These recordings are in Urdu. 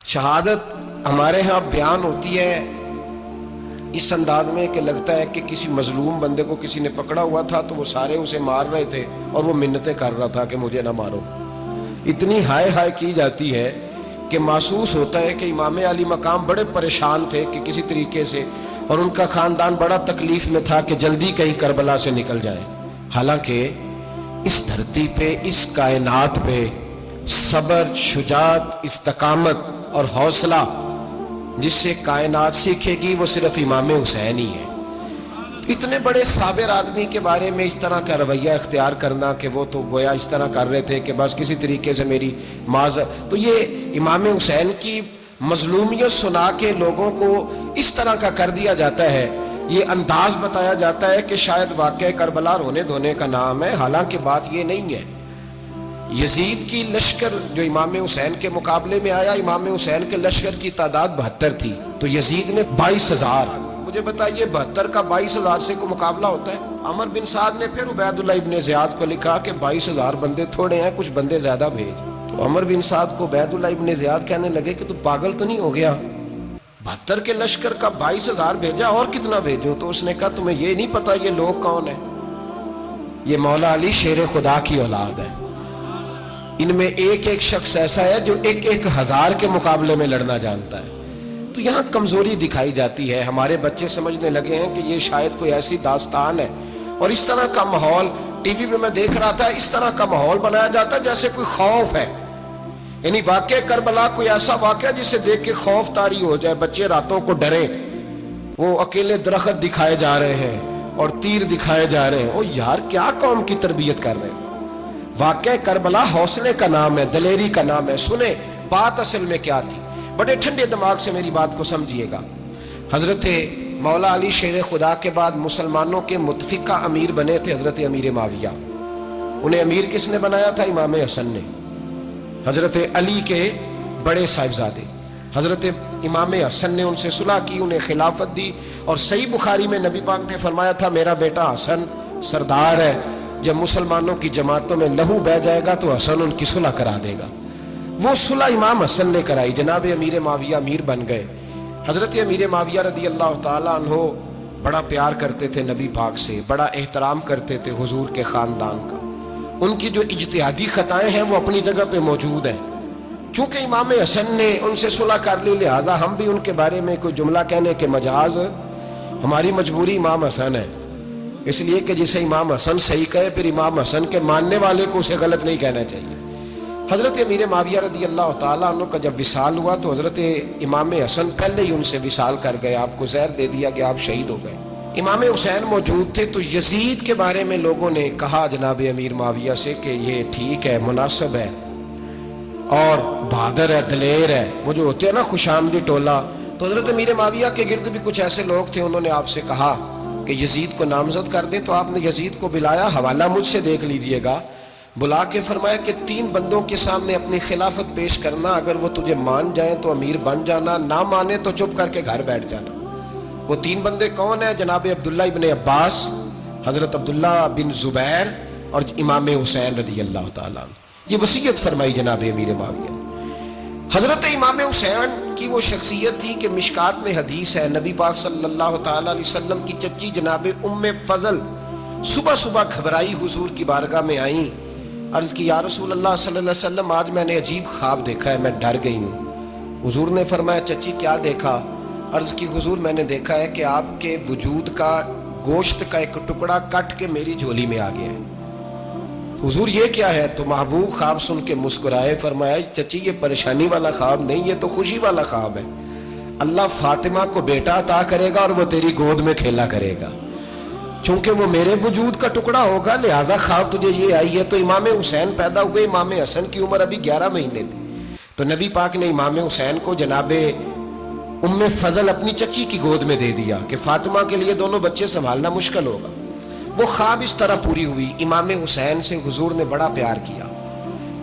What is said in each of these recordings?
شہادت ہمارے ہاں بیان ہوتی ہے اس انداز میں کہ لگتا ہے کہ کسی مظلوم بندے کو کسی نے پکڑا ہوا تھا تو وہ سارے اسے مار رہے تھے اور وہ منتیں کر رہا تھا کہ مجھے نہ مارو. اتنی ہائے ہائے کی جاتی ہے کہ محسوس ہوتا ہے کہ امام علی مقام بڑے پریشان تھے کہ کسی طریقے سے، اور ان کا خاندان بڑا تکلیف میں تھا کہ جلدی کہیں کربلا سے نکل جائے. حالانکہ اس دھرتی پہ، اس کائنات پہ صبر، شجاعت، استقامت اور حوصلہ جس سے کائنات سیکھے گی وہ صرف امام حسین ہی ہے. اتنے بڑے صابر آدمی کے بارے میں اس طرح کا رویہ اختیار کرنا کہ وہ تو گویا اس طرح کر رہے تھے کہ بس کسی طریقے سے میری تو یہ امام حسین کی مظلومیت سنا کے لوگوں کو اس طرح کا کر دیا جاتا ہے. یہ انداز بتایا جاتا ہے کہ شاید واقعہ کربلا رونے دھونے کا نام ہے، حالانکہ بات یہ نہیں ہے. یزید کی لشکر جو امام حسین کے مقابلے میں آیا، امام حسین کے لشکر کی تعداد 72 تھی تو یزید نے 22,000. مجھے بتائیے 72 کا 22,000 سے کوئی مقابلہ ہوتا ہے؟ عمر بن سعد نے پھر عبید اللہ ابن زیاد کو لکھا کہ 22,000 بندے تھوڑے ہیں، کچھ بندے زیادہ بھیج. تو عمر بن سعد کو عبید اللہ ابن زیاد کہنے لگے کہ تو پاگل تو نہیں ہو گیا، 72 کے لشکر کا 22,000 بھیجا، اور کتنا بھیجوں؟ تو اس نے کہا تمہیں یہ نہیں پتا یہ لوگ کون ہیں؟ یہ مولا علی شیر خدا کی اولاد ہے. ان میں ایک ایک شخص ایسا ہے جو 1,000 کے مقابلے میں لڑنا جانتا ہے. تو یہاں کمزوری دکھائی جاتی ہے. ہمارے بچے سمجھنے لگے ہیں کہ یہ شاید کوئی ایسی داستان ہے، اور اس طرح کا ماحول ٹی وی پہ میں دیکھ رہا تھا، اس طرح کا ماحول بنایا جاتا ہے جیسے کوئی خوف ہے. یعنی واقعہ کربلا کوئی ایسا واقعہ جسے دیکھ کے خوف طاری ہو جائے، بچے راتوں کو ڈریں. وہ اکیلے درخت دکھائے جا رہے ہیں اور تیر دکھائے جا رہے ہیں. او یار کیا قوم کی تربیت کر رہے ہیں؟ واقعہ کربلا حوصلے کا نام ہے، دلیری کا نام ہے. سنیں بات اصل میں کیا تھی، بڑے ٹھنڈے دماغ سے میری بات کو سمجھیے گا. حضرت مولا علی شیر خدا کے بعد مسلمانوں کے متفقہ امیر بنے تھے حضرت امیر معاویہ. انہیں امیر کس نے بنایا تھا؟ امام حسن نے، حضرت علی کے بڑے صاحبزادے. حضرت امام حسن نے ان سے صلح کی، انہیں خلافت دی. اور صحیح بخاری میں نبی پاک نے فرمایا تھا میرا بیٹا حسن سردار ہے، جب مسلمانوں کی جماعتوں میں لہو بہ جائے گا تو حسن ان کی صلح کرا دے گا. وہ صلح امام حسن نے کرائی، جناب امیر معاویہ امیر بن گئے. حضرت امیر معاویہ رضی اللہ تعالیٰ عنہ بڑا پیار کرتے تھے نبی پاک سے، بڑا احترام کرتے تھے حضور کے خاندان کا. ان کی جو اجتہادی خطائیں ہیں وہ اپنی جگہ پہ موجود ہیں. چونکہ امام حسن نے ان سے صلح کر لی، لہذا ہم بھی ان کے بارے میں کوئی جملہ کہنے کے مجاز، ہماری مجبوری امام حسن ہے. اس لیے کہ جسے امام حسن صحیح کہے پھر امام حسن کے ماننے والے کو اسے غلط نہیں کہنا چاہیے. حضرت امیر معاویہ رضی اللہ تعالیٰ عنہ کا جب وصال ہوا تو حضرت امام حسن پہلے ہی ان سے وصال کر گئے، آپ کو زہر دے دیا کہ آپ شہید ہو گئے. امام حسین موجود تھے تو یزید کے بارے میں لوگوں نے کہا جناب امیر معاویہ سے کہ یہ ٹھیک ہے، مناسب ہے اور بہادر ہے، دلیر ہے، وہ جو ہوتے ہیں نا خوش آمدی ٹولہ. تو حضرت امیر معاویہ کے گرد بھی کچھ ایسے لوگ تھے، انہوں نے آپ سے کہا کہ یزید کو نامزد کر دیں. تو آپ نے یزید کو بلایا، حوالہ مجھ سے دیکھ لیجئے گا. بلا کے فرمایا کہ 3 بندوں کے سامنے اپنی خلافت پیش کرنا، اگر وہ تجھے مان جائیں تو امیر بن جانا، نہ مانے تو چپ کر کے گھر بیٹھ جانا. وہ 3 بندے کون ہیں؟ جناب عبداللہ ابن عباس، حضرت عبداللہ بن زبیر اور امام حسین رضی اللہ تعالیٰ عنہ. یہ وصیت فرمائی جناب امیر معاویہ. حضرت امام حسین کی وہ شخصیت تھی کہ مشکات میں حدیث ہے، نبی پاک صلی اللہ تعالیٰ علیہ وسلم کی چچی جناب ام فضل صبح صبح گھبرائی حضور کی بارگاہ میں آئیں، عرض کی یا رسول اللہ صلی اللہ علیہ وسلم آج میں نے عجیب خواب دیکھا ہے، میں ڈر گئی ہوں. حضور نے فرمایا چچی کیا دیکھا؟ عرض کی حضور میں نے دیکھا ہے کہ آپ کے وجود کا گوشت کا ایک ٹکڑا کٹ کے میری جھولی میں آ گیا ہے. حضور یہ کیا ہے؟ تو محبوب خواب سن کے مسکرائے، فرمایا چچی یہ پریشانی والا خواب نہیں، یہ تو خوشی والا خواب ہے. اللہ فاطمہ کو بیٹا عطا کرے گا اور وہ تیری گود میں کھیلا کرے گا. چونکہ وہ میرے وجود کا ٹکڑا ہوگا لہذا خواب تجھے یہ آئی ہے. تو امام حسین پیدا ہوئے، امام حسن کی عمر ابھی 11 مہینے تھی. تو نبی پاک نے امام حسین کو جناب ام فضل اپنی چچی کی گود میں دے دیا کہ فاطمہ کے لیے دونوں بچے سنبھالنا مشکل ہوگا. وہ خواب اس طرح پوری ہوئی. امام حسین سے حضور نے بڑا پیار کیا،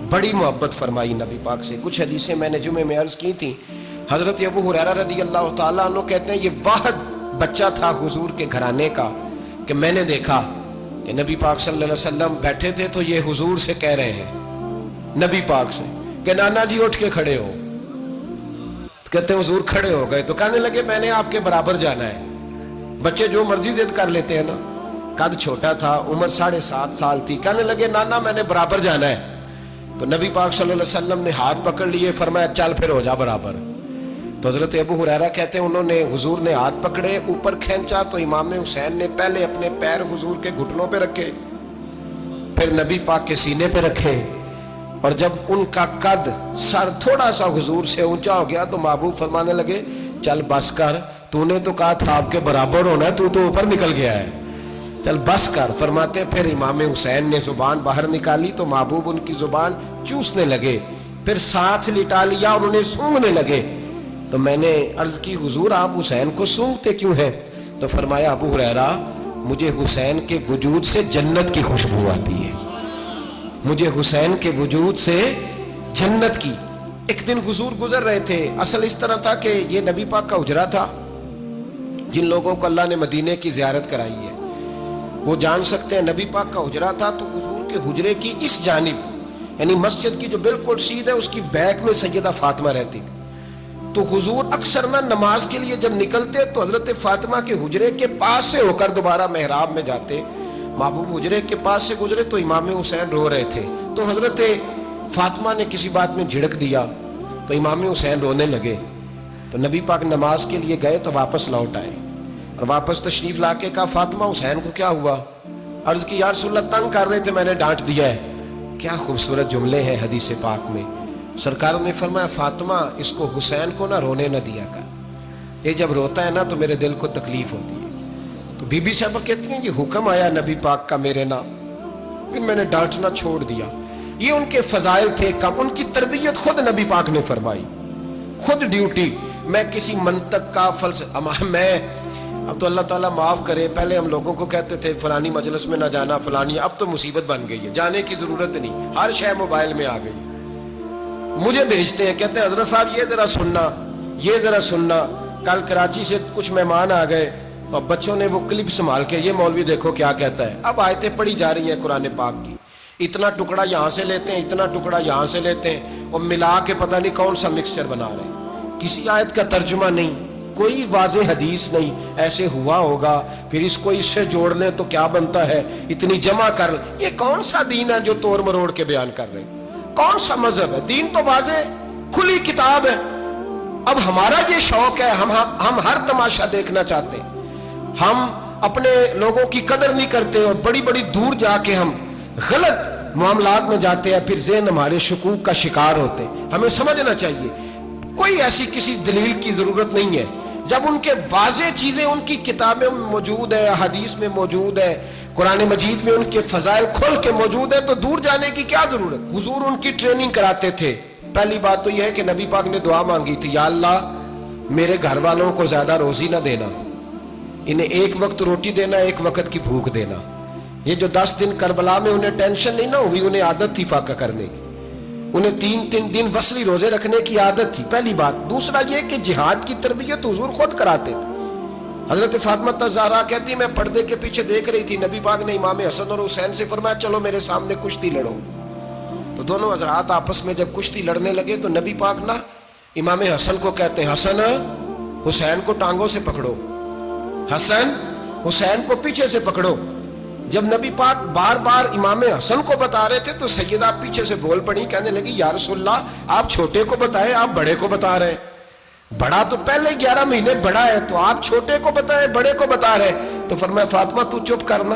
بڑی محبت فرمائی نبی پاک سے. کچھ حدیثیں میں نے جمعے میں عرض کی تھیں. حضرت ابو ہریرہ رضی اللہ تعالیٰ عنہ کہتے ہیں یہ واحد بچہ تھا حضور کے گھرانے کا کہ میں نے دیکھا کہ نبی پاک صلی اللہ علیہ وسلم بیٹھے تھے تو یہ حضور سے کہہ رہے ہیں، نبی پاک سے کہ نانا جی اٹھ کے کھڑے ہو. کہتے ہیں حضور کھڑے ہو گئے تو کہنے لگے میں نے آپ کے برابر جانا ہے. بچے جو مرضی ضد کر لیتے ہیں نا. قد چھوٹا تھا, عمر 7.5 سال تھی. کہنے لگے نانا میں نے برابر جانا ہے. تو نبی پاک صلی اللہ علیہ وسلم نے ہاتھ پکڑ لیے, فرمایا چل پھر ہو جا برابر. تو حضرت ابو ہریرہ کہتے ہیں انہوں نے حضور نے ہاتھ پکڑے, اوپر کھینچا تو امام حسین نے پہلے اپنے پیر حضور کے گھٹنوں پہ رکھے, پھر نبی پاک کے سینے پہ رکھے, اور جب ان کا قد سر تھوڑا سا حضور سے اونچا ہو گیا تو محبوب فرمانے لگے چل بس کر, تو نے تو کہا تھا آپ کے برابر ہونا ہے, تو اوپر نکل گیا ہے, چل بس کر. فرماتے پھر امام حسین نے زبان باہر نکالی تو محبوب ان کی زبان چوسنے لگے, پھر ساتھ لٹا لیا اور انہیں سونگھنے لگے. تو میں نے عرض کی حضور آپ حسین کو سونگھتے کیوں ہیں؟ تو فرمایا ابو ہریرہ مجھے حسین کے وجود سے جنت کی خوشبو آتی ہے, مجھے حسین کے وجود سے جنت کی. ایک دن حضور گزر رہے تھے. اصل اس طرح تھا کہ یہ نبی پاک کا حجرہ تھا. جن لوگوں کو اللہ نے مدینے کی زیارت کرائی ہے وہ جان سکتے ہیں نبی پاک کا حجرہ تھا. تو حضور کے حجرے کی اس جانب یعنی مسجد کی جو بالکل سیدھ ہے اس کی بیک میں سیدہ فاطمہ رہتی تھی. تو حضور اکثر نہ نماز کے لیے جب نکلتے تو حضرت فاطمہ کے حجرے کے پاس سے ہو کر دوبارہ محراب میں جاتے. محبوب حجرے کے پاس سے گزرے تو امام حسین رو رہے تھے. تو حضرت فاطمہ نے کسی بات میں جھڑک دیا تو امام حسین رونے لگے. تو نبی پاک نماز کے لیے گئے تو واپس لوٹ آئے اور واپس تشریف لا کے کہا فاطمہ حسین کو کیا ہوا؟ عرض کی یا رسول اللہ تنگ کر رہے تھے میں نے ڈانٹ دیا ہے. کیا خوبصورت جملے ہیں حدیث پاک میں. سرکار نے فرمایا فاطمہ اس کو حسین کو نہ رونے نہ دیا کر, یہ جب روتا ہے نا تو میرے دل کو تکلیف ہوتی ہے. تو بی بی صاحبہ کہتی ہیں یہ حکم آیا نبی پاک کا میرے نا, پھر میں نے ڈانٹنا چھوڑ دیا. یہ ان کے فضائل تھے کم, ان کی تربیت خود نبی پاک نے فرمائی, خود ڈیوٹی. میں کسی منطق کا میں اب تو اللہ تعالیٰ معاف کرے, پہلے ہم لوگوں کو کہتے تھے فلانی مجلس میں نہ جانا فلانی, اب تو مصیبت بن گئی ہے, جانے کی ضرورت نہیں, ہر شے موبائل میں آ گئی. مجھے بھیجتے ہیں کہتے ہیں حضرت صاحب یہ ذرا سننا یہ ذرا سننا. کل کراچی سے کچھ مہمان آ گئے تو بچوں نے وہ کلپ سنبھال کے یہ مولوی دیکھو کیا کہتا ہے. اب آیتیں پڑھی جا رہی ہیں قرآن پاک کی, اتنا ٹکڑا یہاں سے لیتے ہیں اتنا ٹکڑا یہاں سے لیتے ہیں اور ملا کے پتہ نہیں کون سا مکسچر بنا رہے ہیں. کسی آیت کا ترجمہ نہیں, کوئی واضح حدیث نہیں. ایسے ہوا ہوگا پھر اس کو اس سے جوڑ لیں تو کیا بنتا ہے, اتنی جمع کر لیں. یہ کون سا دین ہے جو توڑ مروڑ کے بیان کر رہے ہیں؟ کون سا مذہب ہے؟ دین تو واضح کھلی کتاب ہے. اب ہمارا یہ شوق ہے, ہم ہر تماشا دیکھنا چاہتے ہیں, ہم اپنے لوگوں کی قدر نہیں کرتے اور بڑی بڑی دور جا کے ہم غلط معاملات میں جاتے ہیں, پھر ذہن ہمارے شکوک کا شکار ہوتے ہیں. ہمیں سمجھنا چاہیے کوئی ایسی کسی دلیل کی ضرورت نہیں ہے. جب ان کے واضح چیزیں ان کی کتابیں میں موجود ہے, حدیث میں موجود ہے, قرآن مجید میں ان کے فضائل کھل کے موجود ہے, تو دور جانے کی کیا ضرورت. حضور ان کی ٹریننگ کراتے تھے. پہلی بات تو یہ ہے کہ نبی پاک نے دعا مانگی تھی, یا اللہ میرے گھر والوں کو زیادہ روزی نہ دینا, انہیں ایک وقت روٹی دینا ایک وقت کی بھوک دینا. یہ جو 10 دن کربلا میں انہیں ٹینشن نہیں نہ ہوئی, انہیں عادت تھی فاقہ کرنے کی, انہیں 3 دن وصلی روزے رکھنے کی عادت تھی. پہلی بات. دوسرا یہ کہ جہاد کی تربیت حضور خود کراتے تھے. حضرت فاطمہ الزہرا کہتی میں پردے کے پیچھے دیکھ رہی تھی, نبی پاک نے امام حسن اور حسین سے فرمایا چلو میرے سامنے کشتی لڑو. تو دونوں حضرات آپس میں جب کشتی لڑنے لگے تو نبی پاک نا امام حسن کو کہتے ہیں حسن حسین کو ٹانگوں سے پکڑو, حسن حسین کو پیچھے سے پکڑو. جب نبی پاک بار بار امام حسن کو بتا رہے تھے تو سیدہ پیچھے سے بول پڑی, کہنے لگی یا رسول اللہ آپ چھوٹے کو بتائے آپ بڑے کو بتا رہے ہیں. بڑا تو پہلے 11 مہینے بڑا ہے, تو آپ چھوٹے کو بتائے بڑے کو بتا رہے. تو فرمایا فاطمہ تو چپ کرنا,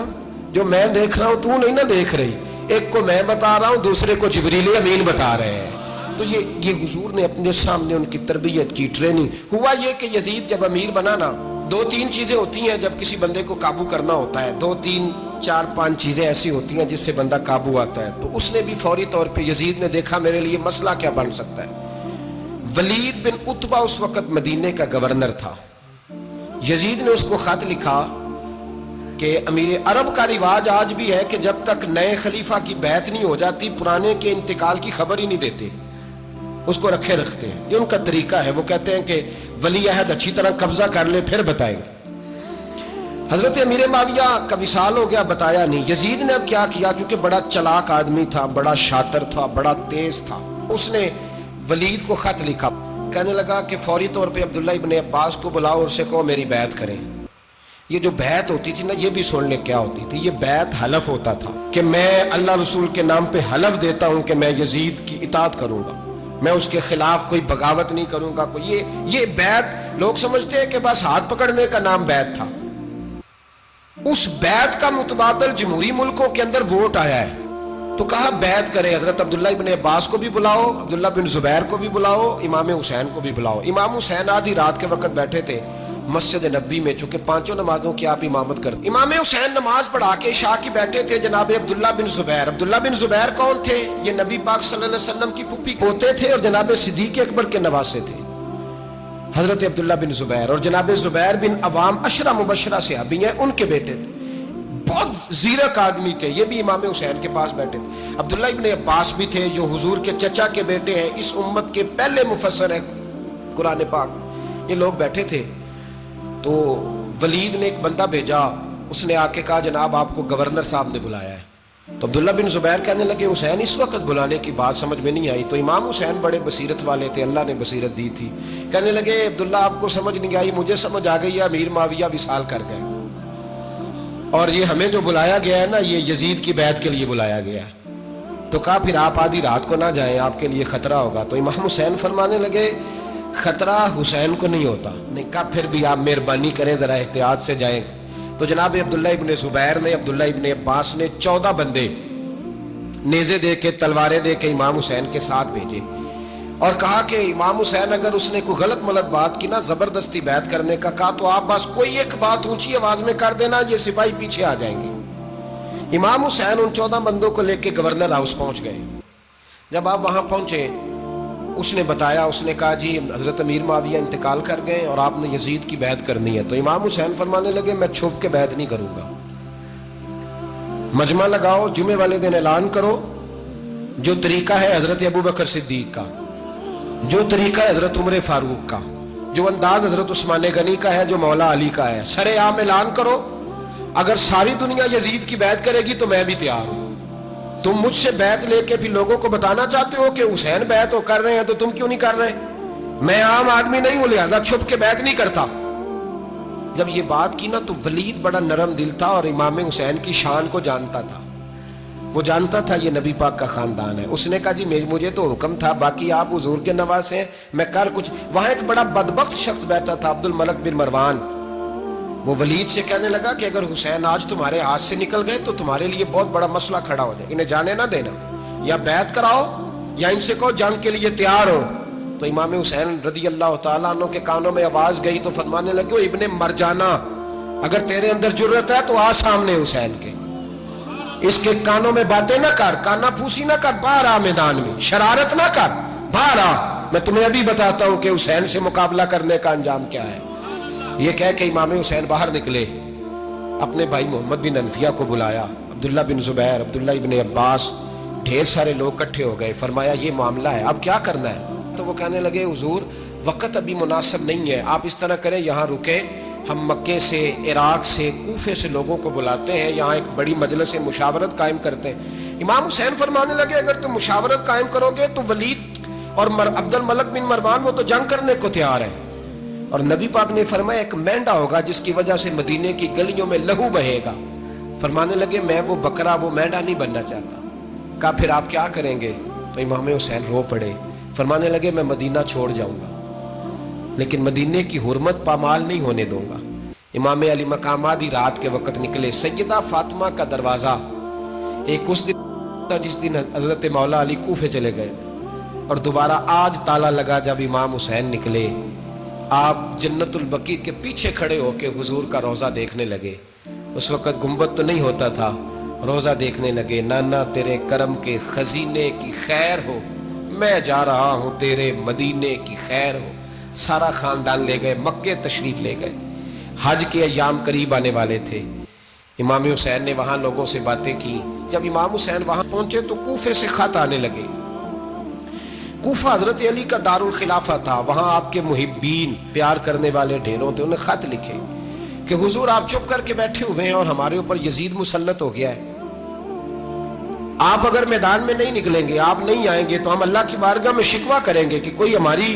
جو میں دیکھ رہا ہوں تو نہیں نہ دیکھ رہی, ایک کو میں بتا رہا ہوں دوسرے کو جبریل امین بتا رہے ہیں. تو یہ حضور نے اپنے سامنے ان کی تربیت کی, ٹریننگ. ہوا یہ کہ یزید جب امیر بنا نا, 2-3 چیزیں ہوتی ہیں جب کسی بندے کو قابو کرنا ہوتا ہے, 2-3-4-5 چیزیں ایسی ہوتی ہیں جس سے بندہ قابو آتا ہے. تو اس نے بھی فوری طور پہ یزید نے دیکھا میرے لیے مسئلہ کیا بن سکتا ہے. ولید بن عتبہ اس وقت مدینے کا گورنر تھا. یزید نے اس کو خط لکھا کہ امیر عرب کا رواج آج بھی ہے کہ جب تک نئے خلیفہ کی بیعت نہیں ہو جاتی پرانے کے انتقال کی خبر ہی نہیں دیتے, اس کو رکھے رکھتے ہیں. یہ ان کا طریقہ ہے. وہ کہتے ہیں کہ ولی عہد اچھی طرح قبضہ کر لے پھر بتائیں گے. حضرت امیر معاویہ کا وصال ہو گیا, بتایا نہیں. یزید نے اب کیا کیا, کیونکہ بڑا چلاک آدمی تھا, بڑا شاطر تھا, بڑا تیز تھا, اس نے ولید کو خط لکھا کہنے لگا کہ فوری طور پہ عبداللہ ابن عباس کو بلاؤ اور اسے کہو میری بیعت کریں. یہ جو بیعت ہوتی تھی نا، یہ بھی سن لے کیا ہوتی تھی. یہ بیعت حلف ہوتا تھا کہ میں اللہ رسول کے نام پہ حلف دیتا ہوں کہ میں یزید کی اطاعت کروں گا، میں اس کے خلاف کوئی بغاوت نہیں کروں گا. یہ بیعت لوگ سمجھتے ہیں کہ بس ہاتھ پکڑنے کا نام بیعت تھا. اس بیعت کا متبادل جمہوری ملکوں کے اندر ووٹ آیا ہے، تو کہا بیعت کرے. حضرت عبداللہ ابن عباس کو بھی بلاؤ، عبداللہ بن زبیر کو بھی بلاؤ، امام حسین کو بھی بلاؤ. امام حسین آدھی رات کے وقت بیٹھے تھے مسجد نبوی میں، چونکہ پانچوں نمازوں کی آپ امامت کرتے. امام حسین نماز پڑھا کے عشاء کی بیٹھے تھے. جناب عبداللہ بن زبیر، عبداللہ بن زبیر کون تھے؟ یہ نبی پاک صلی اللہ علیہ وسلم کی پھوپھی پوتے تھے اور جناب صدیق اکبر کے نواسے تھے حضرت عبداللہ بن زبیر. اور جناب زبیر بن عوام عشرہ مبشرہ صحابی ہیں، ان کے بیٹے تھے. بہت زیرک آدمی تھے. یہ بھی امام حسین کے پاس بیٹھے تھے. عبداللہ ابن عباس بھی تھے جو حضور کے چچا کے بیٹے ہیں، اس امت کے پہلے مفسر ہیں قرآن پاک. یہ لوگ بیٹھے تھے. تو ولید نے ایک بندہ بھیجا، اس نے آ کے کہا جناب آپ کو گورنر صاحب نے بلایا ہے. تو عبداللہ بن زبیر کہنے لگے حسین اس وقت بلانے کی بات سمجھ میں نہیں آئی. تو امام حسین بڑے بصیرت والے تھے، اللہ نے بصیرت دی تھی. کہنے لگے عبداللہ آپ کو سمجھ نہیں آئی، مجھے سمجھ آ گئی ہے، امیر معاویہ وصال کر گئے اور یہ ہمیں جو بلایا گیا ہے نا، یہ یزید کی بیعت کے لیے بلایا گیا ہے. تو کہا پھر آپ آدھی رات کو نہ جائیں، آپ کے لیے خطرہ ہوگا. تو امام حسین فرمانے لگے خطرہ حسین کو نہیں ہوتا. نہیں کہا پھر بھی آپ مہربانی کریں ذرا احتیاط سے جائیں. تو جناب عبداللہ ابن زبیر نے، عبداللہ ابن عباس نے 14 بندے نیزے دے کے، تلواریں دے کے امام حسین کے ساتھ بھیجے اور کہا کہ امام حسین اگر اس نے کوئی غلط ملت بات کی نا، زبردستی بیعت کرنے کا کہا، تو آپ بس کوئی ایک بات اونچی آواز میں کر دینا، یہ سپاہی پیچھے آ جائیں گے. امام حسین ان 14 بندوں کو لے کے گورنر ہاؤس پہنچ گئے. جب آپ وہاں پہنچے اس نے بتایا، اس نے کہا جی حضرت امیر معاویہ انتقال کر گئے اور آپ نے یزید کی بیعت کرنی ہے. تو امام حسین فرمانے لگے میں چھپ کے بیعت نہیں کروں گا. مجمع لگاؤ، جمعے والے دن اعلان کرو، جو طریقہ ہے حضرت ابو بکر صدیق کا، جو طریقہ ہے حضرت عمر فاروق کا، جو انداز حضرت عثمان غنی کا ہے، جو مولا علی کا ہے، سر عام اعلان کرو. اگر ساری دنیا یزید کی بیعت کرے گی تو میں بھی تیار ہوں. تم مجھ سے بیعت لے کے پھر لوگوں کو بتانا چاہتے ہو کہ حسین بیعت ہو کر رہے ہیں تو تم کیوں نہیں کر رہے؟ میں عام آدمی نہیں ہوں، لہذا چھپ کے بیعت نہیں کرتا. جب یہ بات کی نا تو ولید بڑا نرم دل تھا اور امام حسین کی شان کو جانتا تھا. وہ جانتا تھا یہ نبی پاک کا خاندان ہے. اس نے کہا جی مجھے تو حکم تھا، باقی آپ حضور کے نواسے ہیں، میں کر کچھ. وہاں ایک بڑا بدبخت شخص بیٹھا تھا، عبد الملک بن مروان. وہ ولید سے کہنے لگا کہ اگر حسین آج تمہارے ہاتھ سے نکل گئے تو تمہارے لیے بہت بڑا مسئلہ کھڑا ہو جائے. انہیں جانے نہ دینا، یا بیعت کراؤ یا ان سے کہو جنگ کے لیے تیار ہو. تو امام حسین رضی اللہ تعالیٰ عنہ کے کانوں میں آواز گئی تو فرمانے لگے ابن مرجانہ، اگر تیرے اندر جرت ہے تو آ سامنے حسین کے، اس کے کانوں میں باتیں نہ کر، کانا پھوسی نہ کر، باہر آ میدان میں، شرارت نہ کر، باہر آ، میں تمہیں ابھی بتاتا ہوں کہ حسین سے مقابلہ کرنے کا انجام کیا ہے. یہ کہہ کہ امام حسین باہر نکلے، اپنے بھائی محمد بن انفیہ کو بلایا، عبداللہ بن زبیر، عبداللہ ابن عباس، ڈھیر سارے لوگ اکٹھے ہو گئے. فرمایا یہ معاملہ ہے، اب کیا کرنا ہے؟ تو وہ کہنے لگے حضور وقت ابھی مناسب نہیں ہے، آپ اس طرح کریں یہاں رکیں، ہم مکے سے، عراق سے، کوفے سے لوگوں کو بلاتے ہیں، یہاں ایک بڑی مجلس مشاورت قائم کرتے ہیں. امام حسین فرمانے لگے اگر تم مشاورت قائم کرو گے تو ولید اور عبد الملک بن مروان وہ تو جنگ کرنے کو تیار ہیں، اور نبی پاک نے فرمایا ایک مینڈا ہوگا جس کی وجہ سے مدینے کی گلیوں میں لہو بہے گا. فرمانے لگے میں وہ بکرا، وہ مینڈا نہیں بننا چاہتا. کہا پھر آپ کیا کریں گے؟ تو امام حسین رو پڑے، فرمانے لگے میں مدینہ چھوڑ جاؤں گا لیکن مدینے کی حرمت پامال نہیں ہونے دوں گا. امام علی مقام آدھی رات کے وقت نکلے. سیدہ فاطمہ کا دروازہ ایک اس دن جس دن حضرت مولا علی کوفے چلے گئے اور دوبارہ آج تالا لگا. جب امام حسین نکلے آپ جنت البقیع کے پیچھے کھڑے ہو کے حضور کا روضہ دیکھنے لگے. اس وقت گنبد تو نہیں ہوتا تھا، روضہ دیکھنے لگے. نانا تیرے کرم کے خزینے کی خیر ہو، میں جا رہا ہوں تیرے مدینے کی خیر ہو. سارا خاندان لے گئے، مکے تشریف لے گئے. حج کے ایام قریب آنے والے تھے. امام حسین نے وہاں لوگوں سے باتیں کی. جب امام حسین وہاں پہنچے تو کوفے سے خط آنے لگے. کوفہ حضرت علی کا دارالخلافہ تھا، وہاں آپ کے محبین، پیار کرنے والے ڈھیروں تھے. انہیں خط لکھے کہ حضور آپ چپ کر کے بیٹھے ہوئے ہیں اور ہمارے اوپر یزید مسلط ہو گیا ہے. آپ اگر میدان میں نہیں نکلیں گے، آپ نہیں آئیں گے تو ہم اللہ کی بارگاہ میں شکوہ کریں گے کہ کوئی ہماری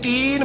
3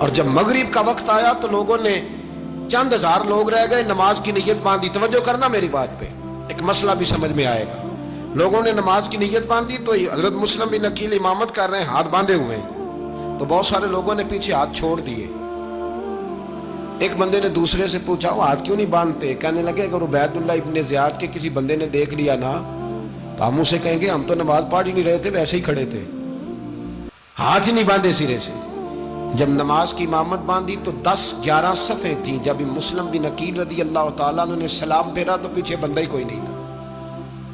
اور جب مغرب کا وقت آیا تو لوگوں نے چند ہزار لوگ رہ گئے, نماز کی نیت باندھی. توجہ کرنا میری بات پہ, ایک مسئلہ بھی سمجھ میں آئے گا. لوگوں نے نماز کی نیت باندھی تو حضرت مسلم بن عقیل امامت کر رہے ہیں, ہاتھ باندھے ہوئے ہیں, تو بہت سارے لوگوں نے پیچھے ہاتھ چھوڑ دیے. ایک بندے نے دوسرے سے پوچھا وہ ہاتھ کیوں نہیں باندھتے؟ کہنے لگے اگر عبید اللہ ابن زیاد کے کسی بندے نے دیکھ لیا نا تو ہم اسے کہیں گے ہم تو نماز پڑھ ہی نہیں رہے تھے, ویسے ہی کھڑے تھے, ہاتھ ہی نہیں باندھے سرے سے. جب نماز کی امامت باندھی تو 10-11 صفیں تھیں. جب مسلم بن عقیل رضی اللہ تعالیٰ عنہ نے سلام پھیرا تو پیچھے بندہ ہی کوئی نہیں تھا.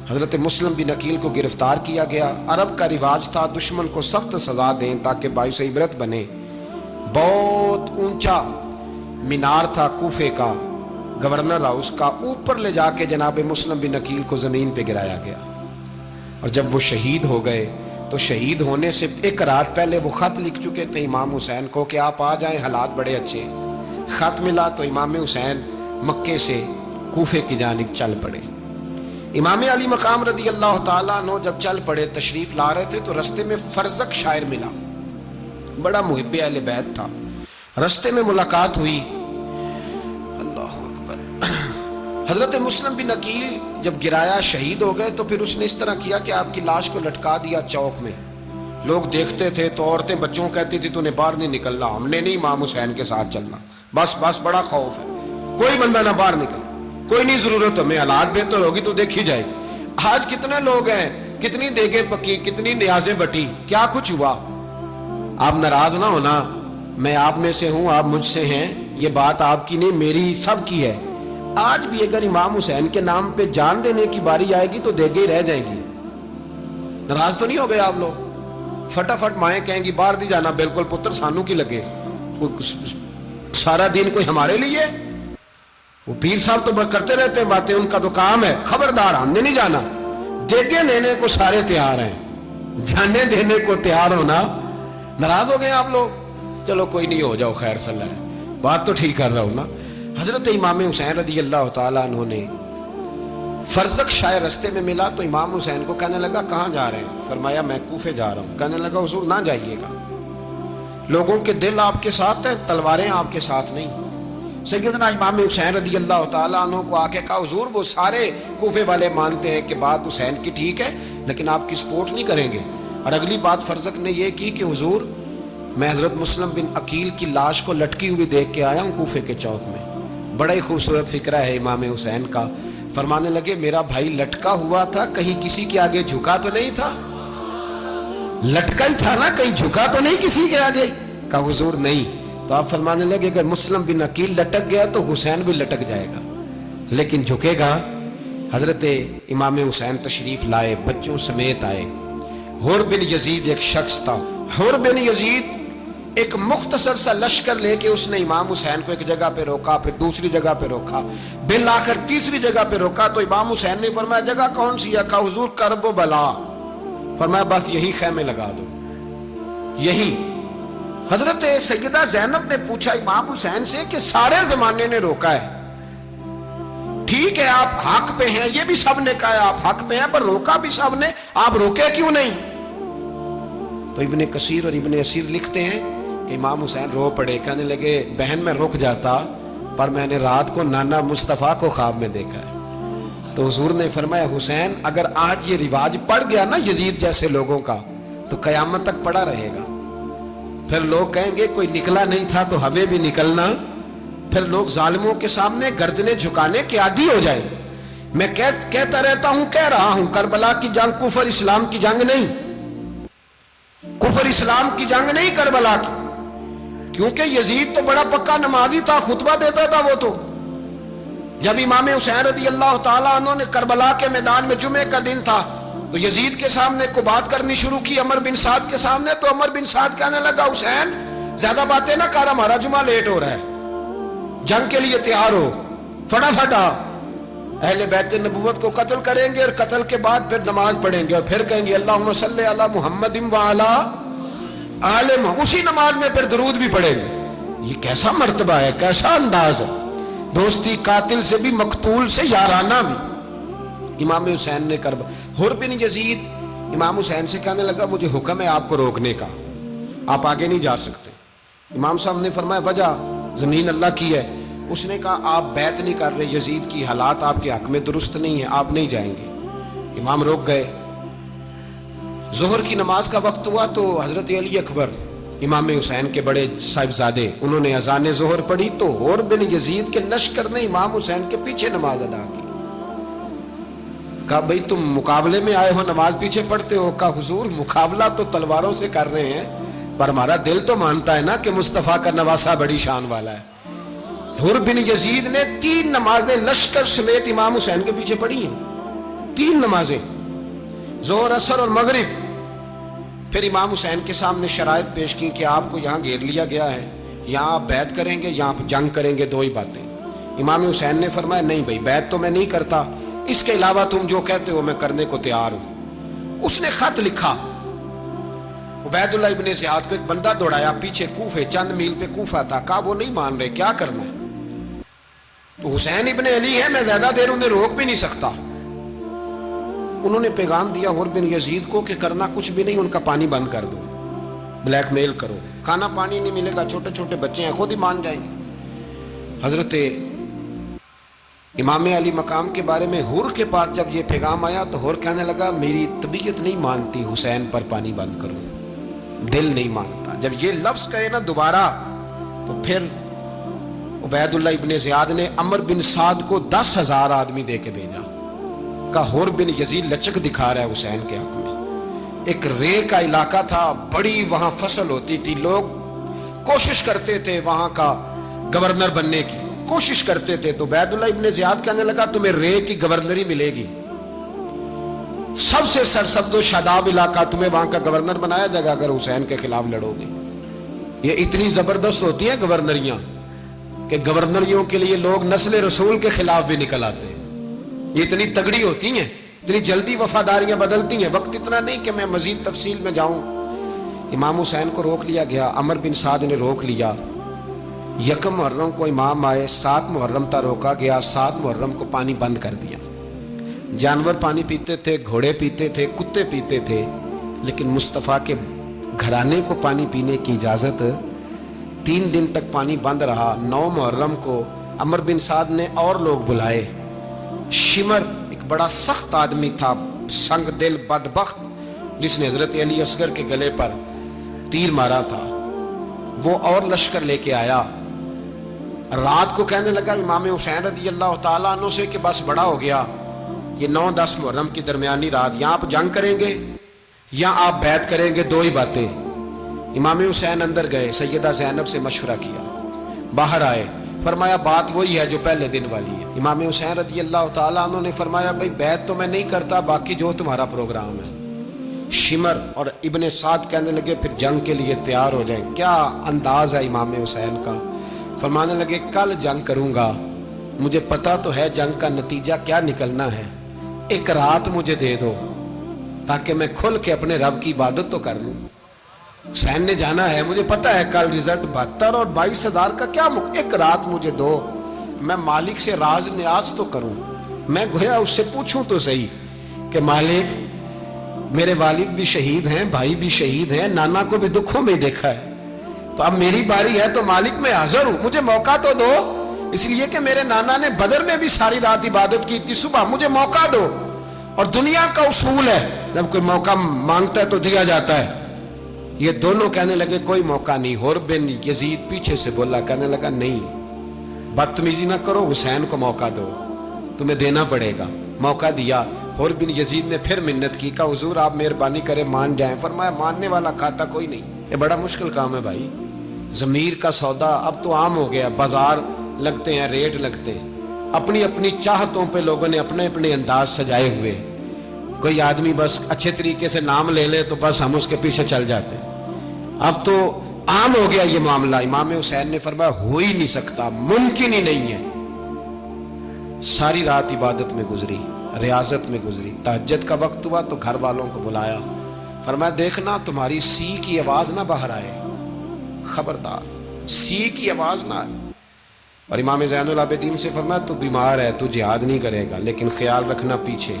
حضرت مسلم بن عقیل کو گرفتار کیا گیا. عرب کا رواج تھا دشمن کو سخت سزا دیں تاکہ باعث عبرت بنے. بہت اونچا مینار تھا کوفے کا, گورنر ہاؤس کا, اوپر لے جا کے جناب مسلم بن عقیل کو زمین پہ گرایا گیا. اور جب وہ شہید ہو گئے تو شہید ہونے سے ایک رات پہلے وہ خط لکھ چکے تھے امام حسین کو کہ آپ آ جائیں, حالات بڑے اچھے. خط ملا تو امام حسین مکے سے کوفے کی جانب چل پڑے. امام علی مقام رضی اللہ تعالیٰ عنہ جب چل پڑے تشریف لا رہے تھے تو رستے میں فرزق شاعر ملا, بڑا محب اہل بیت تھا. رستے میں ملاقات ہوئی, اللہ اکبر. حضرت مسلم بن عقیل جب گرایا شہید ہو گئے تو پھر اس نے اس طرح کیا کہ آپ کی لاش کو لٹکا دیا چوک میں. لوگ دیکھتے تھے تو عورتیں بچوں کہتی تھی تو نے باہر نہیں نکلنا, ہم نے نہیں امام حسین کے ساتھ چلنا, بس بڑا خوف ہے, کوئی بندہ نہ باہر نکل, کوئی نہیں ضرورت ہمیں, حالات بہتر ہوگی تو دیکھی جائے گی. آج کتنے لوگ ہیں, کتنی دیگیں پکی, کتنی نیازیں بٹی, کیا کچھ ہوا. آپ ناراض نہ ہونا, میں آپ میں سے ہوں, آپ مجھ سے ہیں, یہ بات آپ کی نہیں میری سب کی ہے. آج بھی اگر امام حسین کے نام پہ جان دینے کی باری آئے گی تو دیگیں ہی رہ جائے گی. ناراض تو نہیں ہو گئے آپ لوگ؟ فٹافٹ مائیں کہیں گی باہر دی جانا, بالکل پتر سانو کی لگے, سارا دن کوئی ہمارے لیے. وہ پیر صاحب تو کرتے رہتے ہیں باتیں, ان کا تو کام ہے. خبردار ہم نے نہیں جانا. دیگیں دینے کو سارے تیار ہیں, جانے دینے کو تیار ہونا. ناراض ہو گئے آپ لوگ؟ چلو کوئی نہیں, ہو جاؤ, خیر صلی اللہ ہے, بات تو ٹھیک کر رہا ہوں نا. حضرت امام حسین رضی اللہ تعالیٰ عنہ نے فرزق شاعر رستے میں ملا تو امام حسین کو کہنے لگا کہاں جا رہے ہیں؟ فرمایا میں کوفے جا رہا ہوں. کہنے لگا حضور نہ جائیے گا, لوگوں کے دل آپ کے ساتھ ہیں, تلواریں آپ کے ساتھ نہیں. سیدنا امام حسین رضی اللہ تعالیٰ عنہ کو آ کے کہا حضور وہ سارے کوفے والے مانتے ہیں کہ بات حسین کی ٹھیک ہے لیکن آپ کی سپورٹ نہیں کریں گے. اور اگلی بات فرزق نے یہ کی کہ حضور میں حضرت مسلم بن عقیل کی لاش کو لٹکی ہوئی دیکھ کے آیا ہوں کوفے کے چوک میں. بڑا ہی خوبصورت فکرہ ہے امام حسین کا. فرمانے لگے میرا بھائی لٹکا ہوا تھا, کہیں کسی کے آگے جھکا تو نہیں تھا؟ لٹکا ہی تھا نا, کہیں جھکا تو نہیں کسی کے آگے؟ کہا حضور نہیں. تو آپ فرمانے لگے اگر مسلم بن عقیل لٹک گیا تو حسین بھی لٹک جائے گا, لیکن جھکے گا. حضرت امام حسین تشریف لائے, بچوں سمیت آئے. حر بن یزید ایک شخص تھا. حر بن یزید ایک مختصر سا لشکر لے کے اس نے امام حسین کو ایک جگہ پہ روکا, پھر دوسری جگہ پہ روکا, بالآخر تیسری جگہ پہ روکا. تو امام حسین نے فرمایا جگہ کون سی ہے؟ کہا حضور کرب و بلا. فرمایا بس یہی خیمے لگا دو, یہی. حضرت سیدہ زینب نے پوچھا امام حسین سے کہ سارے زمانے نے روکا ہے, ٹھیک ہے آپ حق پہ ہیں, یہ بھی سب نے کہا آپ حق پہ ہیں, پر روکا بھی سب نے, آپ روکے کیوں نہیں؟ تو ابن کثیر اور ابن اسیر لکھتے ہیں کہ امام حسین رو پڑے. کہنے لگے بہن میں رک جاتا پر میں نے رات کو نانا مصطفیٰ کو خواب میں دیکھا ہے. تو حضور نے فرمایا حسین اگر آج یہ رواج پڑ گیا نا یزید جیسے لوگوں کا تو قیامت تک پڑا رہے گا. پھر لوگ کہیں گے کوئی نکلا نہیں تھا تو ہمیں بھی نکلنا. پھر لوگ ظالموں کے سامنے گردنیں جھکانے کے عادی ہو جائیں. میں کہتا رہتا ہوں, کہہ رہا ہوں, کربلا کی جنگ کفر اسلام کی جنگ نہیں, کفر اسلام کی جنگ نہیں کربلا کی. کیونکہ یزید تو بڑا پکا نمازی تھا, خطبہ دیتا تھا. وہ تو جب امام حسین رضی اللہ تعالیٰ عنہ نے کربلا کے میدان میں جمعے کا دن تھا تو یزید کے سامنے کو بات کرنی شروع کی, عمر بن سعد کے سامنے. تو عمر بن سعد کہنے لگا حسین زیادہ باتیں نہ کر, ہمارا جمعہ لیٹ ہو رہا ہے, جنگ کے لیے تیار ہو, فٹافٹ آ. اہل بیت نبوت کو قتل کریں گے اور قتل کے بعد پھر نماز پڑھیں گے اور پھر کہیں گے اللہم صلی علی محمد وعلی آل محمد, اسی نماز میں پھر درود بھی پڑھیں گے. یہ کیسا مرتبہ ہے, کیسا انداز ہے, دوستی قاتل سے بھی مقتول سے یارانہ بھی. امام حسین نے کرب. حر بن یزید امام حسین سے کہنے لگا مجھے حکم ہے آپ کو روکنے کا, آپ آگے نہیں جا سکتے. امام صاحب نے فرمایا وجہ زمین اللہ کی ہے. اس نے کہا آپ بیعت نہیں کر رہے, یزید کی حالات آپ کے حق میں درست نہیں ہیں, آپ نہیں جائیں گے. امام روک گئے. ظہر کی نماز کا وقت ہوا تو حضرت علی اکبر امام حسین کے بڑے صاحبزادے, انہوں نے اذان ظہر پڑھی تو حور بن یزید کے لشکر نے امام حسین کے پیچھے نماز ادا کی. کہا بھئی تم مقابلے میں آئے ہو, نماز پیچھے پڑھتے ہو؟ کہا حضور مقابلہ تو تلواروں سے کر رہے ہیں, پر ہمارا دل تو مانتا ہے نا کہ مصطفیٰ کا نواسہ بڑی شان والا ہے. حر بن یزید نے 3 نمازیں لشکر سمیت امام حسین کے پیچھے پڑھی ہیں, 3 نمازیں, ظہر اثر اور مغرب. پھر امام حسین کے سامنے شرائط پیش کی کہ آپ کو یہاں گھیر لیا گیا ہے, یہاں آپ بیعت کریں گے, یہاں جنگ کریں گے, 2 ہی باتیں. امام حسین نے فرمایا نہیں بھائی بیعت تو میں نہیں کرتا, اس کے علاوہ تم جو کہتے ہو میں کرنے کو تیار ہوں. اس نے خط لکھا, عبید اللہ ابن زیاد کو ایک بندہ دوڑایا پیچھے کوفے, چند میل پہ کوفہ تھا. کہا وہ نہیں مان رہے, کیا کرنا ہے؟ تو حسین ابن علی ہے, میں زیادہ دیر انہیں روک بھی نہیں سکتا. انہوں نے پیغام دیا حر بن یزید کو کہ کرنا کچھ بھی نہیں, ان کا پانی بند کر دو, بلیک میل کرو, کھانا پانی نہیں ملے گا, چھوٹے چھوٹے بچے ہیں, خود ہی مان جائیں گے. حضرت امام علی مقام کے بارے میں حر کے پاس جب یہ پیغام آیا تو حر کہنے لگا میری طبیعت نہیں مانتی حسین پر پانی بند کروں, دل نہیں مانتا. جب یہ لفظ کہے نا دوبارہ تو پھر عبید اللہ ابن زیاد نے عمر بن سعد کو 10,000 آدمی دے کے بھیجا. کہا حر بن یزید لچک دکھا رہا ہے حسین کے حق میں. ایک رے کا علاقہ تھا, بڑی وہاں فصل ہوتی تھی, لوگ کوشش کرتے تھے وہاں کا گورنر بننے کی, کوشش کرتے تھے. تو عبید اللہ ابن زیاد کہنے لگا تمہیں رے کی گورنری ملے گی, سب سے سرسبز و شاداب علاقہ, تمہیں وہاں کا گورنر بنایا جائے گا اگر حسین کے خلاف لڑو گے. یہ اتنی زبردست ہوتی ہیں گورنریاں کہ گورنریوں کے لیے لوگ نسل رسول کے خلاف بھی نکل آتے ہیں. یہ اتنی تگڑی ہوتی ہیں, اتنی جلدی وفاداریاں بدلتی ہیں. وقت اتنا نہیں کہ میں مزید تفصیل میں جاؤں. امام حسین کو روک لیا گیا, عمر بن سعد نے روک لیا. 1 محرم کو امام آئے, 7 محرم تا روکا گیا, 7 محرم کو پانی بند کر دیا. جانور پانی پیتے تھے, گھوڑے پیتے تھے, کتے پیتے تھے, لیکن مصطفیٰ کے گھرانے کو پانی پینے کی اجازت. 3 دن تک پانی بند رہا. 9 محرم کو عمر بن سعد نے اور لوگ بلائے. شمر ایک بڑا سخت آدمی تھا, سنگ دل بدبخت, جس نے حضرت علی اصغر کے گلے پر تیر مارا تھا, وہ اور لشکر لے کے آیا. رات کو کہنے لگا امام حسین رضی اللہ تعالیٰ عنہ سے کہ بس بڑا ہو گیا, یہ 9-10 محرم کی درمیانی رات, یا آپ جنگ کریں گے یا آپ بیعت کریں گے, 2 ہی باتیں. امام حسین اندر گئے, سیدہ زینب سے مشورہ کیا, باہر آئے, فرمایا بات وہی ہے جو پہلے دن والی ہے. امام حسین رضی اللہ تعالیٰ عنہ نے فرمایا بھئی بیعت تو میں نہیں کرتا, باقی جو تمہارا پروگرام ہے. شمر اور ابن سعد کہنے لگے پھر جنگ کے لیے تیار ہو جائیں. کیا انداز ہے امام حسین کا. فرمانے لگے کل جنگ کروں گا, مجھے پتا تو ہے جنگ کا نتیجہ کیا نکلنا ہے, 1 رات مجھے دے دو تاکہ میں کھل کے اپنے رب کی عبادت تو کر لوں. حسین نے جانا ہے, مجھے پتا ہے کل رزلٹ 72 اور 22,000 کا کیا 1 رات مجھے دو, میں مالک سے راز نیاز تو کروں. میں گویا اس سے پوچھوں تو صحیح کہ مالک میرے والد بھی شہید ہیں, بھائی بھی شہید ہیں, نانا کو بھی دکھوں میں دیکھا ہے, تو اب میری باری ہے تو مالک میں حاضر ہوں, مجھے موقع تو دو. اس لیے کہ میرے نانا نے بدر میں بھی ساری رات عبادت کی تھی, صبح مجھے موقع دو. اور دنیا کا اصول ہے جب کوئی موقع مانگتا ہے تو دیا جاتا ہے. یہ دونوں کہنے لگے کوئی موقع نہیں. حر بن یزید پیچھے سے بولا, کہنے لگا نہیں بدتمیزی نہ کرو, حسین کو موقع دو, تمہیں دینا پڑے گا. موقع دیا. حر بن یزید نے پھر منت کی, کہا حضور آپ مہربانی کریں مان جائیں. فرمایا ماننے والا کھاتا کوئی نہیں. یہ بڑا مشکل کام ہے بھائی. ضمیر کا سودا اب تو عام ہو گیا, بازار لگتے ہیں, ریٹ لگتے ہیں, اپنی اپنی چاہتوں پہ لوگوں نے اپنے اپنے انداز سجائے ہوئے. کوئی آدمی بس اچھے طریقے سے نام لے لے تو بس ہم اس کے پیچھے چل جاتے. اب تو عام ہو گیا یہ معاملہ. امام حسین نے فرمایا ہو ہی نہیں سکتا, ممکن ہی نہیں ہے. ساری رات عبادت میں گزری, ریاضت میں گزری. تہجد کا وقت ہوا تو گھر والوں کو بلایا, فرمایا دیکھنا تمہاری سی کی آواز نہ باہر آئے, خبردار سی کی آواز نہ آئے. اور امام زین العابدین سے فرمایا تو بیمار ہے, تو جہاد نہیں کرے گا, لیکن خیال رکھنا پیچھے.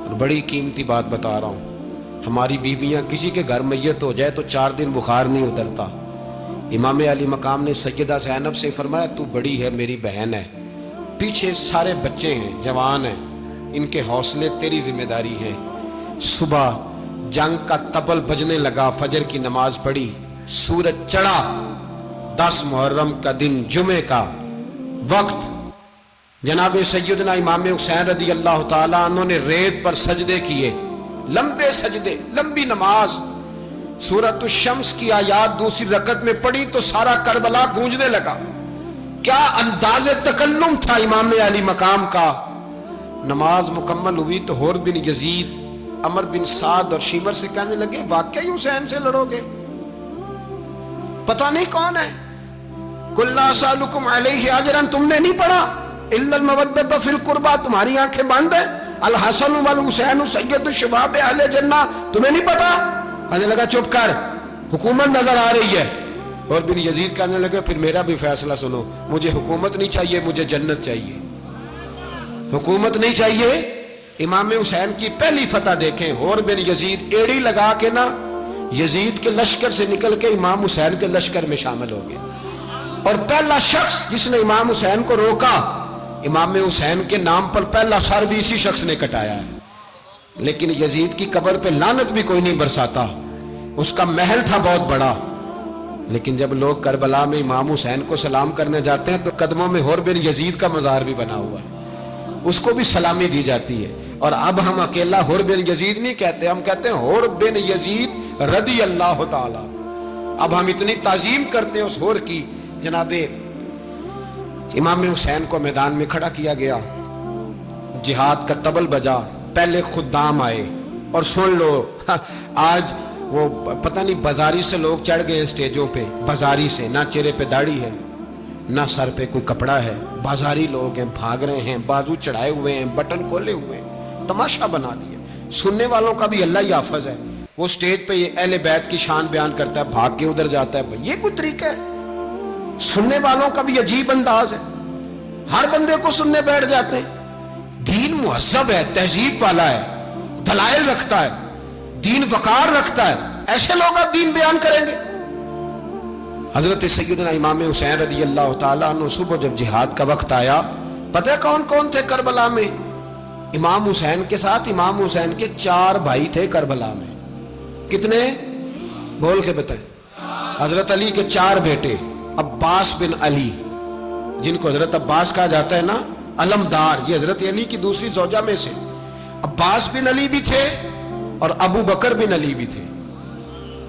اور بڑی قیمتی بات بتا رہا ہوں, ہماری بیویاں کسی کے گھر میت ہو جائے تو 4 دن بخار نہیں اترتا. امام علی مقام نے سیدہ زینب سے فرمایا تو بڑی ہے میری بہن ہے، پیچھے سارے بچے ہیں جوان ہیں، ان کے حوصلے تیری ذمہ داری ہیں۔ صبح جنگ کا طبل بجنے لگا، فجر کی نماز پڑھی، سورج چڑھا، 10 محرم کا دن جمعے کا وقت، جناب سیدنا امام حسین رضی اللہ تعالیٰ عنہ نے ریت پر سجدے کیے، لمبے سجدے، لمبی نماز، سورۃ الشمس کی آیات دوسری رکعت میں پڑھی تو سارا کربلا گونجنے لگا۔ کیا انداز تکلم تھا امام علی مقام کا۔ نماز مکمل ہوئی تو حور بن یزید، عمر بن سعد اور شیمر سے کہنے لگے واقعی حسین سے لڑو گے؟ پتہ نہیں کون ہے۔ قُلْ لَا أَسْأَلُكُمْ عَلَيْهِ أَجْرًا، تم نے نہیں پڑھا إِلَّا الْمَوَدَّةَ فِي الْقُرْبَى، تمہاری آنکھیں بند ہیں۔ الحسن والحسین سید الشباب اہل جنہ، تمہیں نہیں پتا؟ کہنے لگا چپ کر، حکومت نظر آ رہی ہے۔ اور بن یزید کہنے لگے پھر میرا بھی فیصلہ سنو، مجھے حکومت نہیں چاہیے، مجھے جنت چاہیے۔ حکومت نہیں چاہیے۔ امام حسین کی پہلی فتح دیکھیں، اور بن یزید ایڑی لگا کے نا یزید کے لشکر سے نکل کے امام حسین کے لشکر میں شامل ہو گئے، اور پہلا شخص جس نے امام حسین کو روکا، امام حسین کے نام پر پہلا سر بھی اسی شخص نے کٹایا ہے۔ لیکن یزید کی قبر پہ لعنت بھی کوئی نہیں برساتا، اس کا محل تھا بہت بڑا، لیکن جب لوگ کربلا میں امام حسین کو سلام کرنے جاتے ہیں تو قدموں میں حور بن یزید کا مزار بھی بنا ہوا ہے، اس کو بھی سلامی دی جاتی ہے۔ اور اب ہم اکیلا حور بن یزید نہیں کہتے، ہم کہتے ہیں حور بن یزید رضی اللہ تعالی۔ اب ہم اتنی تعظیم کرتے ہیں اس حور کی۔ جناب امام حسین کو میدان میں کھڑا کیا گیا، جہاد کا طبل بجا، پہلے خدام آئے، اور سن لو آج وہ پتہ نہیں بازاری سے لوگ چڑھ گئے اسٹیجوں پہ، بازاری سے، نہ چہرے پہ داڑھی ہے نہ سر پہ کوئی کپڑا ہے، بازاری لوگ ہیں، بھاگ رہے ہیں، بازو چڑھائے ہوئے ہیں، بٹن کھولے ہوئے ہیں، تماشا بنا دیا۔ سننے والوں کا بھی اللہ ہی حافظ ہے، وہ سٹیج پہ یہ اہل بیت کی شان بیان کرتا ہے، بھاگ کے ادھر جاتا ہے، یہ کوئی طریقہ ہے؟ سننے والوں کا بھی عجیب انداز ہے، ہر بندے کو سننے بیٹھ جاتے ہیں۔ دین مہذب ہے، تہذیب والا ہے، دلائل رکھتا ہے، دین وقار رکھتا ہے، ایسے لوگ اب دین بیان کریں گے؟ حضرت سیدنا امام حسین رضی اللہ تعالیٰ عنہ صبح جب جہاد کا وقت آیا، پتہ ہے کون کون تھے کربلا میں؟ امام حسین کے ساتھ امام حسین کے 4 بھائی تھے کربلا میں۔ کتنے؟ بول کے بتائیں۔ حضرت علی کے 4 بیٹے، عباس بن علی، جن کو حضرت عباس کہا جاتا ہے نا، علمدار، یہ حضرت علی کی دوسری زوجہ میں سے عباس بن علی بھی تھے، اور ابو بکر بن علی بھی تھے،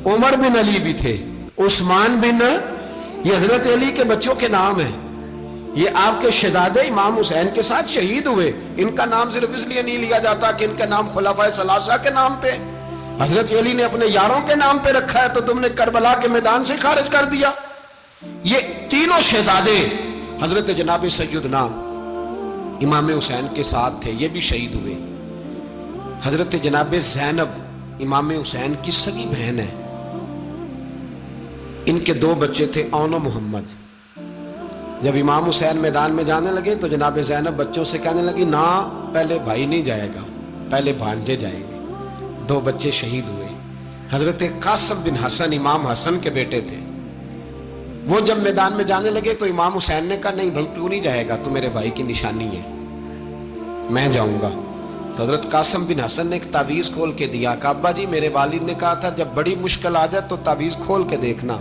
عمر بن علی بھی تھے، عثمان بن، یہ حضرت علی کے بچوں کے نام ہیں۔ یہ آپ کے شہزادے امام حسین کے ساتھ شہید ہوئے، ان کا نام صرف اس لیے نہیں لیا جاتا کہ ان کا نام خلفائے ثلاثہ کے نام پہ، حضرت علی نے اپنے یاروں کے نام پہ رکھا ہے، تو تم نے کربلا کے میدان سے خارج کر دیا۔ یہ تینوں شہزادے حضرت جناب سیدنا امام حسین کے ساتھ تھے، یہ بھی شہید ہوئے۔ حضرت جناب زینب امام حسین کی سگی بہن ہے، ان کے 2 بچے تھے، اون و محمد۔ جب امام حسین میدان میں جانے لگے تو جناب زینب بچوں سے کہنے لگی نہ، پہلے بھائی نہیں جائے گا، پہلے بھانجے جائیں گے۔ 2 بچے شہید ہوئے۔ حضرت قاسم بن حسن امام حسن کے بیٹے تھے، وہ جب میدان میں جانے لگے تو امام حسین نے کہا نہیں بھائی تو نہیں جائے گا، تو میرے بھائی کی نشانی ہے، میں جاؤں گا۔ تو حضرت قاسم بن حسن نے ایک تعویذ کھول کے دیا کہ ابا جی میرے والد نے کہا تھا جب بڑی مشکل آ جائے تو تعویذ کھول کے دیکھنا،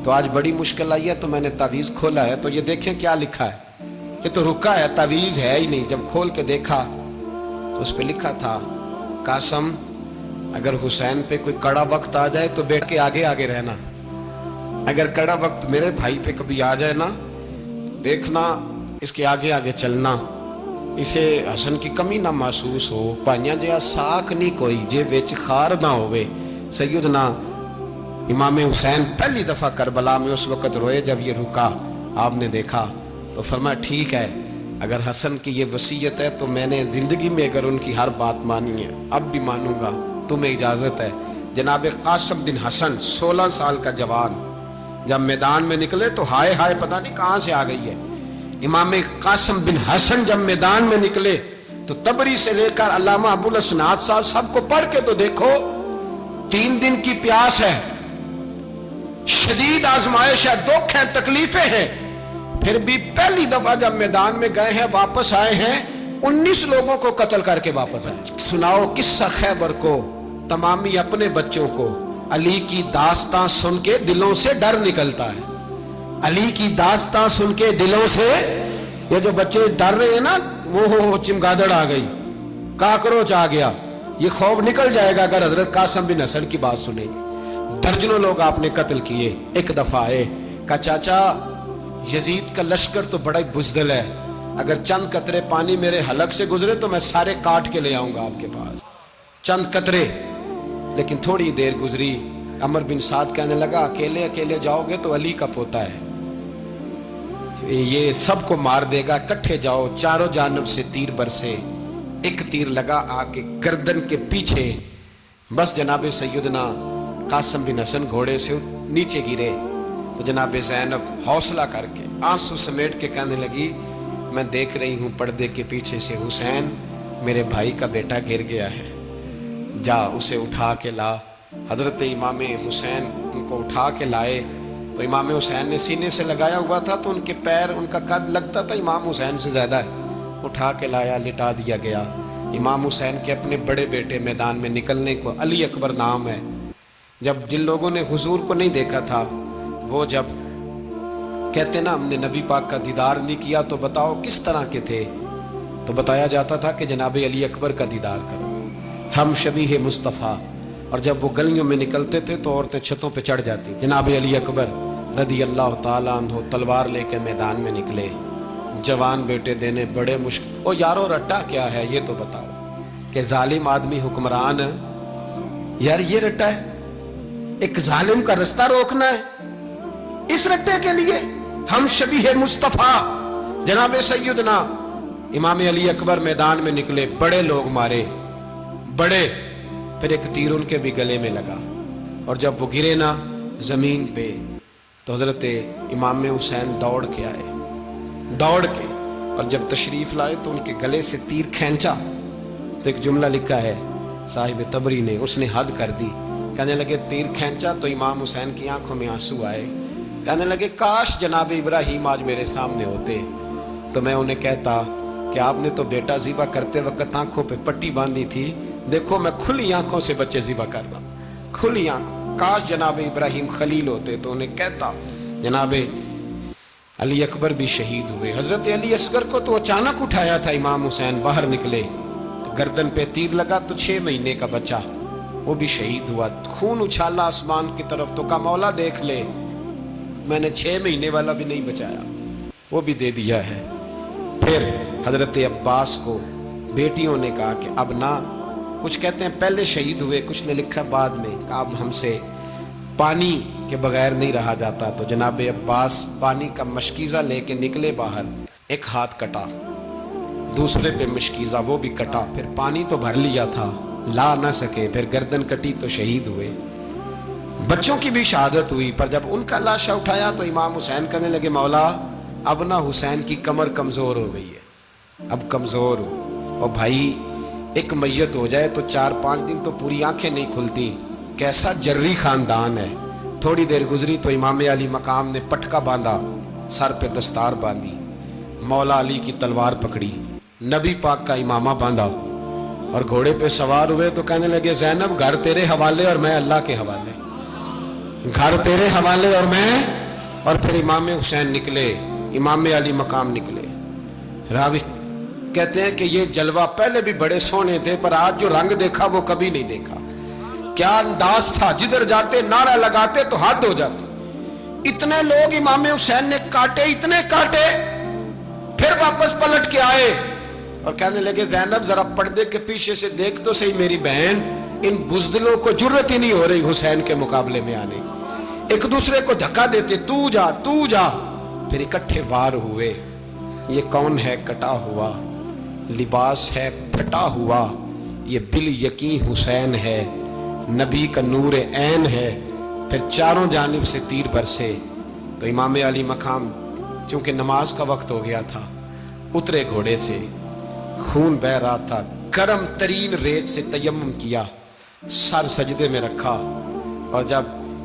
تو آج بڑی مشکل آئی ہے تو میں نے تعویذ کھولا ہے، تو یہ دیکھیں کیا لکھا ہے، یہ تو رکا ہے، تعویذ ہے ہی نہیں۔ جب کھول کے دیکھا تو اس پہ لکھا تھا قاسم اگر حسین پہ کوئی کڑا وقت آ جائے تو بیٹھ کے آگے آگے رہنا، اگر کڑا وقت میرے بھائی پہ کبھی آ جائے نا دیکھنا اس کے آگے آگے چلنا، اسے حسن کی کمی نہ محسوس ہو، پائیاں جہاں ساکھ نہیں کوئی جے وچ خار نہ ہوئے۔ سیدنا امام حسین پہلی دفعہ کربلا میں اس وقت روئے جب یہ رکا، آپ نے دیکھا تو فرمایا ٹھیک ہے، اگر حسن کی یہ وصیت ہے تو میں نے زندگی میں اگر ان کی ہر بات مانی ہے اب بھی مانوں گا، تمہیں اجازت ہے۔ جناب قاسم بن حسن 16 سال کا جوان جب میدان میں نکلے تو ہائے ہائے پتہ نہیں کہاں سے آ گئی ہے۔ امام قاسم بن حسن جب میدان میں نکلے تو تبری سے لے کر علامہ ابو الاسناد صاحب سب کو پڑھ کے تو دیکھو، 3 دن کی پیاس ہے، شدید آزمائش ہے، دکھ ہے، تکلیفیں ہیں، پھر بھی پہلی دفعہ جب میدان میں گئے ہیں واپس آئے ہیں 19 لوگوں کو قتل کر کے واپس آئے۔ سناؤ قصہ خیبر کو، تمامی اپنے بچوں کو علی کی داستان سن کے دلوں سے ڈر نکلتا ہے۔ علی کی داستان سن کے دلوں سے، یہ جو بچے ڈر رہے ہیں نا، وہ چمگادڑ آ گئی، کاکروچ آ گیا، یہ خوف نکل جائے گا اگر حضرت قاسم بن حسن کی بات سنیں گے۔ درجنوں لوگ آپ نے قتل کیے۔ ایک دفعہ آئے، کہا چاچا یزید کا لشکر تو بڑا ہی بزدل ہے، اگر چند قطرے پانی میرے حلق سے گزرے تو میں سارے کاٹ کے لے آؤں گا آپ کے پاس، چند قطرے۔ لیکن تھوڑی دیر گزری، عمر بن سعد کہنے لگا اکیلے اکیلے جاؤ گے تو علی کا پوتا ہے، یہ سب کو مار دے گا، کٹھے جاؤ۔ چاروں جانب سے تیر برسے، ایک تیر لگا آ کے گردن کے پیچھے، بس جناب سیدنا قاسم بن حسن گھوڑے سے نیچے گرے تو جناب زینب حوصلہ کر کے آنسو سمیٹ کے کہنے لگی میں دیکھ رہی ہوں پردے کے پیچھے سے حسین میرے بھائی کا بیٹا گر گیا ہے، جا اسے اٹھا کے لا۔ حضرت امام حسین ان کو اٹھا کے لائے تو امام حسین نے سینے سے لگایا ہوا تھا تو ان کے پیر، ان کا قد لگتا تھا امام حسین سے زیادہ ہے، اٹھا کے لایا، لٹا دیا گیا۔ امام حسین کے اپنے بڑے بیٹے میدان میں نکلنے کو، علی اکبر نام ہے، جب جن لوگوں نے حضور کو نہیں دیکھا تھا وہ جب کہتے نا ہم نے نبی پاک کا دیدار نہیں کیا تو بتاؤ کس طرح کے تھے، تو بتایا جاتا تھا کہ جناب علی اکبر کا دیدار کرو، ہم شبیہ مصطفیٰ۔ اور جب وہ گلیوں میں نکلتے تھے تو عورتیں چھتوں پہ چڑھ جاتی۔ جناب علی اکبر رضی اللہ تعالیٰ عنہ تلوار لے کے میدان میں نکلے، جوان بیٹے دینے بڑے مشکل۔ او یارو رٹا کیا ہے یہ تو بتاؤ، کہ ظالم آدمی حکمران، یار یہ رٹا ہے، ایک ظالم کا رستہ روکنا ہے، اس رٹے کے لیے ہم شبیہ مصطفیٰ۔ جناب سیدنا امام علی اکبر میدان میں نکلے، بڑے لوگ مارے، بڑے، پھر ایک تیر ان کے بھی گلے میں لگا، اور جب وہ گرے نا زمین پہ تو حضرت امام حسین دوڑ کے آئے، دوڑ کے، اور جب تشریف لائے تو ان کے گلے سے تیر کھینچا تو ایک جملہ لکھا ہے صاحب تبری نے، اس نے حد کر دی، کہنے لگے تیر کھینچا تو امام حسین کی آنکھوں میں آنسو آئے، کہنے لگے کاش جناب ابراہیم آج میرے سامنے ہوتے تو میں انہیں کہتا کہ آپ نے تو بیٹا ذبح کرتے وقت آنکھوں پہ پٹی باندھی تھی، دیکھو میں کھلی آنکھوں سے بچے ذبح کر رہا ہوں، کھلی آنکھوں، کاش جناب ابراہیم خلیل ہوتے تو انہیں کہتا۔ جناب علی اکبر بھی شہید ہوئے۔ حضرت علی اصغر کو تو اچانک اٹھایا تھا امام حسین، باہر نکلے تو گردن پہ تیر لگا تو 6 مہینے کا بچہ وہ بھی شہید ہوا، خون اچھالا آسمان کی طرف تو کہا مولا دیکھ لے میں نے 6 مہینے والا بھی نہیں بچایا، وہ بھی دے دیا ہے۔ پھر حضرت عباس کو بیٹیوں نے کہا کہ اب نہ، کچھ کہتے ہیں پہلے شہید ہوئے، کچھ نے لکھا بعد میں، کہ اب ہم سے پانی کے بغیر نہیں رہا جاتا، تو جناب عباس پانی کا مشکیزہ لے کے نکلے باہر، ایک ہاتھ کٹا، دوسرے پہ مشکیزہ وہ بھی کٹا، پھر پانی تو بھر لیا تھا لا نہ سکے، پھر گردن کٹی تو شہید ہوئے۔ بچوں کی بھی شہادت ہوئی، پر جب ان کا لاشا اٹھایا تو امام حسین کہنے لگے مولا اب نہ حسین کی کمر کمزور ہو گئی ہے، اب کمزور ہو، اور بھائی ایک میت ہو جائے تو 4-5 دن تو پوری آنکھیں نہیں کھلتی، کیسا جری خاندان ہے۔ تھوڑی دیر گزری تو امام علی مقام نے پٹکا باندھا، سر پہ دستار باندھی، مولا علی کی تلوار پکڑی، نبی پاک کا امامہ باندھا اور گھوڑے پہ سوار ہوئے تو کہنے لگے زینب گھر تیرے حوالے اور میں اللہ کے حوالے، گھر تیرے حوالے اور میں، اور پھر امام حسین نکلے، امام علی مقام نکلے۔ راوی کہتے ہیں کہ یہ جلوہ پہلے بھی بڑے سونے تھے پر آج جو رنگ دیکھا وہ کبھی نہیں دیکھا، کیا انداز تھا، جدھر جاتے نعرہ لگاتے تو حد ہو جاتی۔ اتنے لوگ امام حسین نے کاٹے، اتنے کاٹے، پھر واپس پلٹ کے آئے اور کہنے لگے زینب ذرا پردے کے پیچھے سے دیکھ تو صحیح میری بہن، ان بزدلوں کو جرت ہی نہیں ہو رہی حسین کے مقابلے میں آنے، ایک دوسرے کو دھکا دیتے، تو جا تو جا، پھر اکٹھے وار ہوئے۔ یہ کون ہے کٹا ہوا، لباس ہے پھٹا ہوا، یہ بال یقین حسین ہے، نبی کا نور عین ہے۔ پھر چاروں جانب سے تیر برسے تو امام علی مقام چونکہ نماز کا وقت ہو گیا تھا، اترے گھوڑے سے، خون بہ رہا تھا، گرم ترین ریت سے تیمم کیا، سر سجدے میں رکھا، اور جب